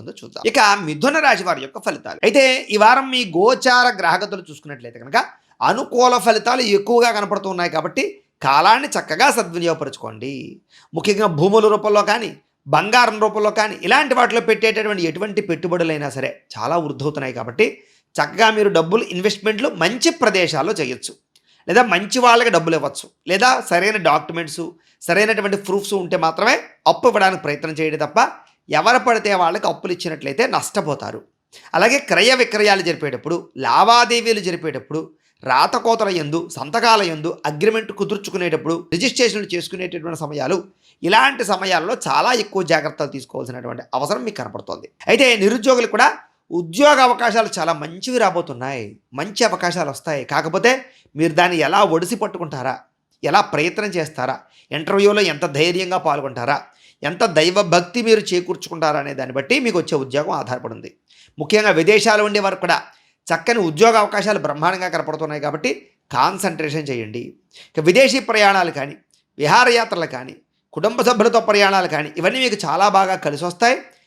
ఉందో చూద్దాం. ఇక మిథున రాశి వారి యొక్క ఫలితాలు. అయితే ఈ వారం మీ గోచార గ్రహగతులు చూసుకున్నట్లయితే కనుక అనుకూల ఫలితాలు ఎక్కువగా కనపడుతున్నాయి కాబట్టి కాలాన్ని చక్కగా సద్వినియోగపరచుకోండి. ముఖ్యంగా భూముల రూపంలో కానీ, బంగారం రూపంలో కానీ ఇలాంటి వాటిలో పెట్టేటటువంటి ఎటువంటి పెట్టుబడులైనా సరే చాలా వృద్ధవుతున్నాయి కాబట్టి చక్కగా మీరు డబ్బులు ఇన్వెస్ట్మెంట్లు మంచి ప్రదేశాల్లో చేయొచ్చు. లేదా మంచి వాళ్ళకి డబ్బులు ఇవ్వచ్చు. లేదా సరైన డాక్యుమెంట్సు, సరైనటువంటి ప్రూఫ్స్ ఉంటే మాత్రమే అప్పు ఇవ్వడానికి ప్రయత్నం చేయడం తప్ప ఎవరు పడితే వాళ్ళకి అప్పులు ఇచ్చినట్లయితే నష్టపోతారు. అలాగే క్రయ విక్రయాలు జరిపేటప్పుడు, లావాదేవీలు జరిపేటప్పుడు, రాతకోతల యందు, సంతకాల యందు, అగ్రిమెంట్ కుదుర్చుకునేటప్పుడు, రిజిస్ట్రేషన్లు చేసుకునేటటువంటి సమయాలు, ఇలాంటి సమయాల్లో చాలా ఎక్కువ జాగ్రత్తలు తీసుకోవాల్సినటువంటి అవసరం మీకు కనపడుతుంది. అయితే నిరుద్యోగులు కూడా ఉద్యోగ అవకాశాలు చాలా మంచివి రాబోతున్నాయి. మంచి అవకాశాలు వస్తాయి. కాకపోతే మీరు దాన్ని ఎలా ఒడిసి పట్టుకుంటారా, ఎలా ప్రయత్నం చేస్తారా, ఇంటర్వ్యూలో ఎంత ధైర్యంగా పాల్గొంటారా, ఎంత దైవభక్తి మీరు చేకూర్చుకుంటారా అనే దాన్ని బట్టి మీకు వచ్చే ఉద్యోగం ఆధారపడింది. ముఖ్యంగా విదేశాలు ఉండే వారికి కూడా చక్కని ఉద్యోగ అవకాశాలు బ్రహ్మాండంగా కనపడుతున్నాయి కాబట్టి కాన్సన్ట్రేషన్ చేయండి. ఇక విదేశీ ప్రయాణాలు కానీ, విహారయాత్రలు కానీ, కుటుంబ సభ్యులతో ప్రయాణాలు కానీ ఇవన్నీ మీకు చాలా బాగా కలిసి వస్తాయి.